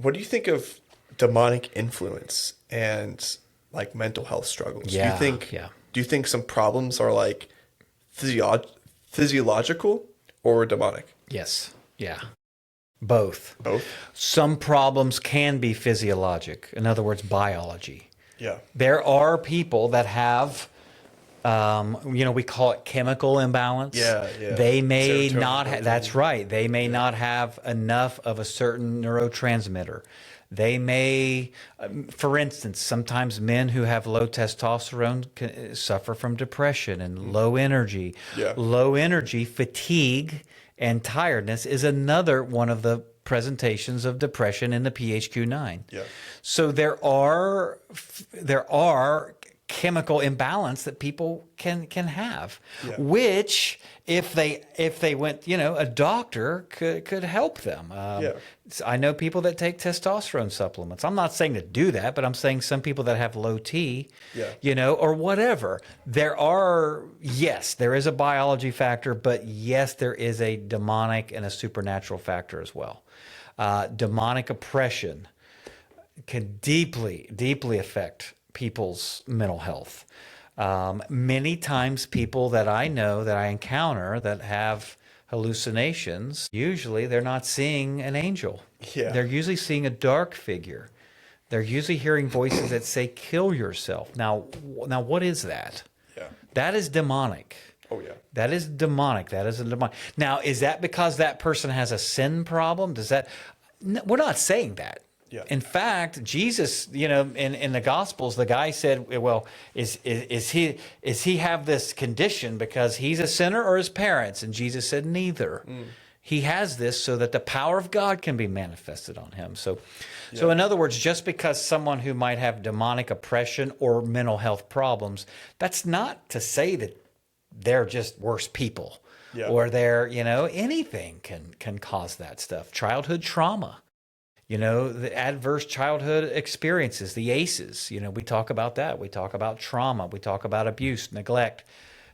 What do you think of demonic influence and like mental health struggles? Yeah, Do yeah. you think some problems are like physiological or demonic? Yes, yeah. Both. Both? Some problems can be physiologic, in other words, biology. Yeah. There are people that have, we call it chemical imbalance. Yeah, yeah. They may Serotonin, not, that's dopamine. right. They may not have enough of a certain neurotransmitter. They may, for instance, sometimes men who have low testosterone can suffer from depression and low energy. Yeah. Low energy, fatigue, and tiredness is another one of the presentations of depression in the PHQ-9. Yeah. So there are chemical imbalance that people can have, Yeah. which if they went, a doctor could help them. Yeah. I know people that take testosterone supplements. I'm not saying to do that, but I'm saying some people that have low T, Yeah. or whatever. Yes, there is a biology factor, but yes, there is a demonic and a supernatural factor as well. Demonic oppression can deeply, deeply affect people's mental health. Many times, people that I know that I encounter that have hallucinations, usually they're not seeing an angel. Yeah. They're usually seeing a dark figure. They're usually hearing voices that say, kill yourself. Now, what is that? Yeah. That is demonic. Oh yeah. That is demonic. That is a demonic. Now, is that because that person has a sin problem? No, we're not saying that. Yeah. In fact, Jesus, in the Gospels, the guy said, "Well, is he have this condition because he's a sinner or his parents?" And Jesus said, "Neither." He has this so that the power of God can be manifested on him. So in other words, just because someone who might have demonic oppression or mental health problems, that's not to say that they're just worse people. Yeah. Or they're, anything can cause that stuff. Childhood trauma, the adverse childhood experiences, the ACEs, we talk about that. We talk about trauma. We talk about abuse, neglect,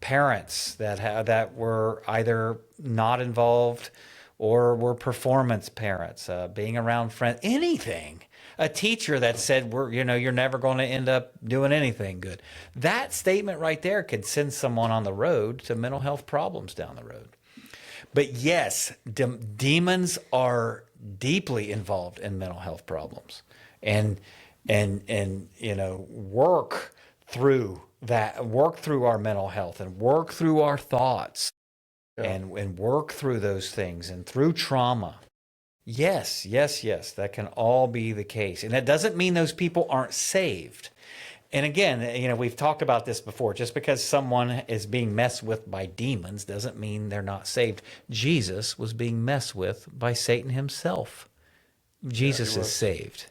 parents that were either not involved or were performance parents, being around friends, anything. A teacher that said, you're never going to end up doing anything good. That statement right there could send someone on the road to mental health problems down the road. But yes, demons are deeply involved in mental health problems, and work through that, work through our mental health, and work through our thoughts, and work through those things, and through trauma. Yes, yes, yes, that can all be the case. And that doesn't mean those people aren't saved. And again, we've talked about this before. Just because someone is being messed with by demons doesn't mean they're not saved. Jesus was being messed with by Satan himself. Jesus is saved.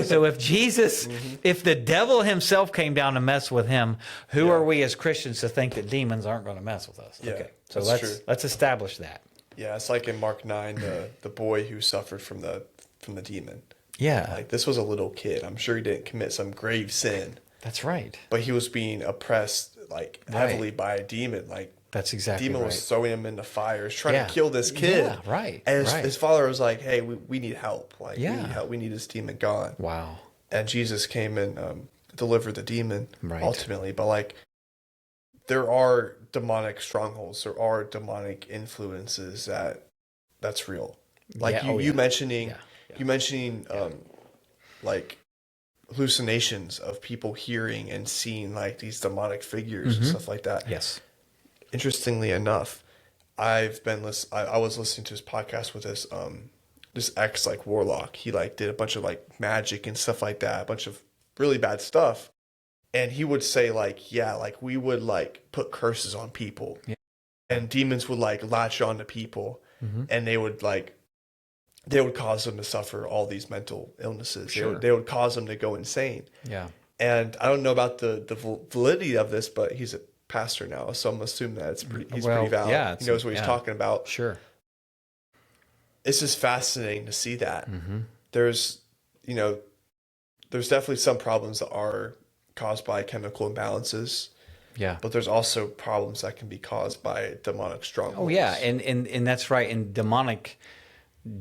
So if if the devil himself came down to mess with him, who are we as Christians to think that demons aren't going to mess with us? Yeah, Okay, so true. let's establish that. Yeah, it's like in Mark 9, the boy who suffered from the demon. Yeah, Like this was a little kid. I'm sure he didn't commit some grave sin, that's right. but he was being oppressed like heavily by a demon. Like That's exactly demon right. was throwing him into fires, trying Yeah. to kill this kid. Yeah, right, And right. his father was like, "Hey, we need help. Like we Yeah. need help. We need this demon gone." Wow. And Jesus came and delivered the demon Right. ultimately. But like, there are demonic strongholds. There are demonic influences that's real. Like Yeah, oh, you yeah. mentioning, Yeah, yeah. you mentioning like hallucinations of people hearing and seeing like these demonic figures and stuff like that. Yes. Interestingly enough, I was listening to his podcast with this ex like warlock. He like did a bunch of like magic and stuff like that, a bunch of really bad stuff. And he would say like, yeah, like we would like put curses on people. Yeah. And demons would like latch on to people and they would cause them to suffer all these mental illnesses. Sure. They would cause them to go insane. Yeah. And I don't know about the validity of this, but he's a pastor now, so I'm assuming that he's pretty valid. yeah, He knows what he's talking about. Sure. It's just fascinating to see that. There's definitely some problems that are caused by chemical imbalances, Yeah. but there's also problems that can be caused by demonic strongholds. Oh yeah, and that's right. And demonic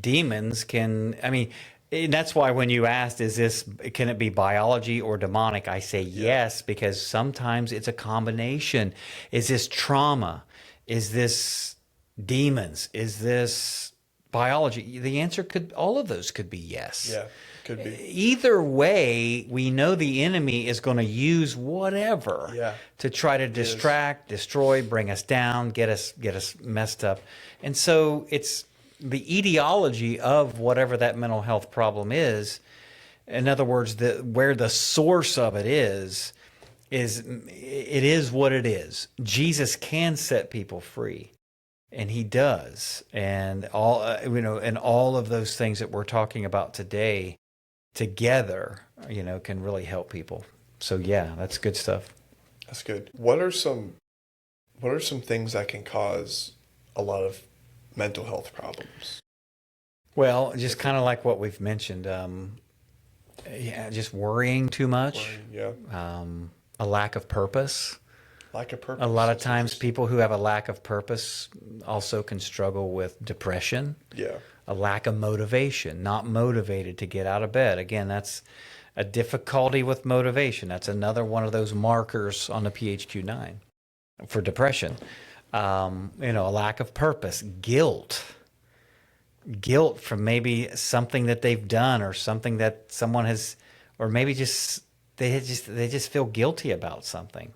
demons can. I mean, And that's why when you asked, can it be biology or demonic? I say yes, because sometimes it's a combination. Is this trauma? Is this demons? Is this biology? The answer all of those could be yes. Yeah, could be. Either way, we know the enemy is going to use whatever to try to distract, destroy, bring us down, get us messed up. And so it's the etiology of whatever that mental health problem is. In other words, where the source of it is what it is. Jesus can set people free, and he does. And and all of those things that we're talking about today together, can really help people. So yeah, that's good stuff. That's good. What are some things that can cause a lot of mental health problems? Well, just kind of like what we've mentioned, just worrying too much, a lack of purpose. Lack of purpose. A lot of times people who have a lack of purpose also can struggle with depression. Yeah. A lack of motivation, not motivated to get out of bed. Again, that's a difficulty with motivation. That's another one of those markers on the PHQ-9 for depression. A lack of purpose, guilt from maybe something that they've done or something that someone has, or maybe they just feel guilty about something.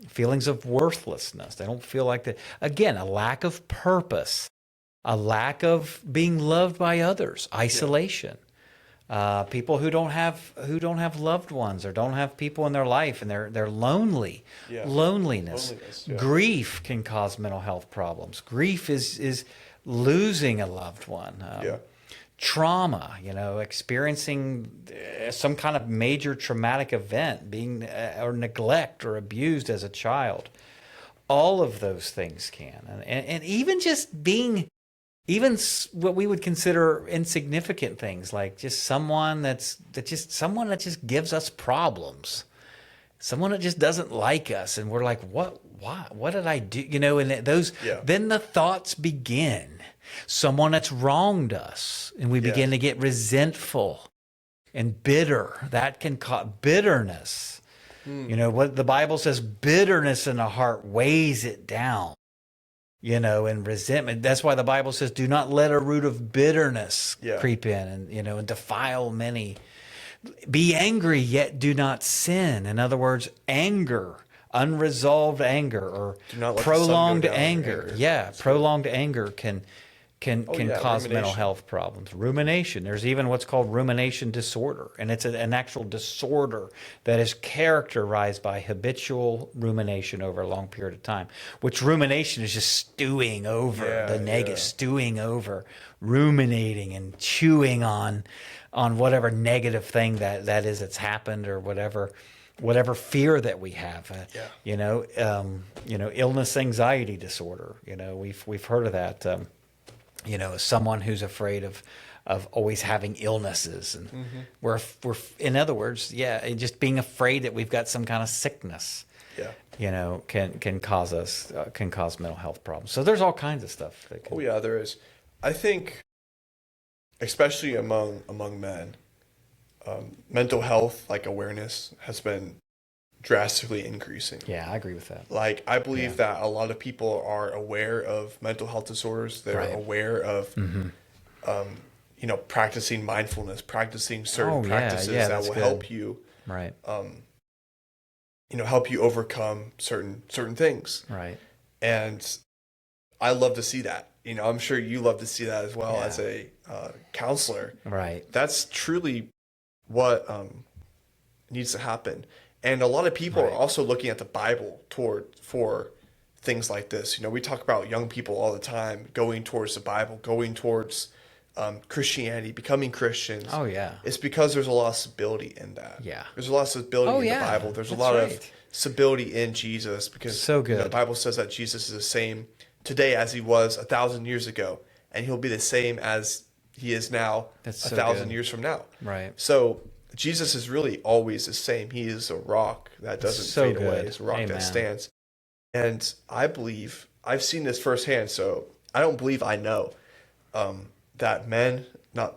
Feelings of worthlessness. They don't feel like that. Again, a lack of purpose, a lack of being loved by others, isolation. People who don't have loved ones or don't have people in their life, and they're lonely. Loneliness. Grief can cause mental health problems. Grief is losing a loved one. Trauma, experiencing some kind of major traumatic event, being or neglect or abused as a child. All of those things can, and even just being. Even what we would consider insignificant things, like just someone that just gives us problems, someone that just doesn't like us, and we're like, what? Why? What did I do? And then the thoughts begin. Someone that's wronged us, and we begin to get resentful and bitter. That can cause bitterness. What the Bible says: bitterness in the heart weighs it down. And resentment. That's why the Bible says, do not let a root of bitterness creep in and defile many. Be angry, yet do not sin. In other words, anger, unresolved anger, or prolonged anger. Prolonged anger can cause mental health problems. Rumination. There's even what's called rumination disorder, and it's an actual disorder that is characterized by habitual rumination over a long period of time, which rumination is just stewing over the negative, stewing over, ruminating and chewing on whatever negative thing that is that's happened, or whatever fear that we have. Illness, anxiety disorder. We've heard of that. Someone who's afraid of always having illnesses, and we're in other words, just being afraid that we've got some kind of sickness. Can cause mental health problems. So there's all kinds of stuff that can. There is. I think, especially among men, mental health, like awareness, has been drastically increasing. Yeah, I agree with that. Like, I believe that a lot of people are aware of mental health disorders. They're aware of, practicing mindfulness, practicing certain practices that will help you, help you overcome certain things. Right. And I love to see that. I'm sure you love to see that as well as a counselor. Right. That's truly what needs to happen. And a lot of people are also looking at the Bible for things like this. We talk about young people all the time going towards the Bible, going towards Christianity, becoming Christians. Oh, yeah. It's because there's a lot of stability in that. Yeah. There's a lot of stability in the Bible. There's a lot of stability in Jesus, because the Bible says that Jesus is the same today as he was 1,000 years ago, and he'll be the same as he is now 1,000 years from now. Right. So Jesus is really always the same. He is a rock that doesn't fade away. He's a rock that stands. And I believe, I've seen this firsthand, so I don't believe I know, that men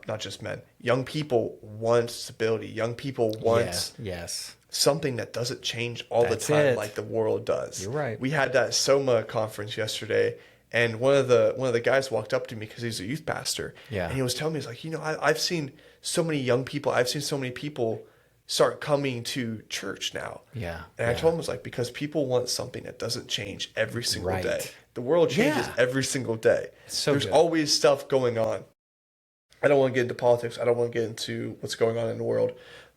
not just men. Young people want stability. Young people want Yes. something that doesn't change all That's the time it. like the world does. You're right. We had that Soma conference yesterday, and one of the guys walked up to me because he's a youth pastor. Yeah. And he was telling me, he's like, I've seen so many young people. I've seen so many people start coming to church now. Yeah. And I told him, it's like, because people want something that doesn't change every single Right. day. The world changes Yeah. every single day. So There's good. always stuff going on. I don't want to get into politics. I don't want to get into what's going on in the world.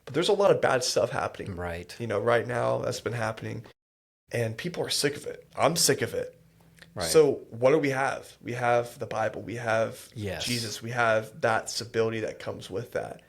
But there's a lot of bad stuff happening. Right. Right now that's been happening. And people are sick of it. I'm sick of it. Right. So what do we have? We have the Bible. We have Yes. Jesus. We have that stability that comes with that.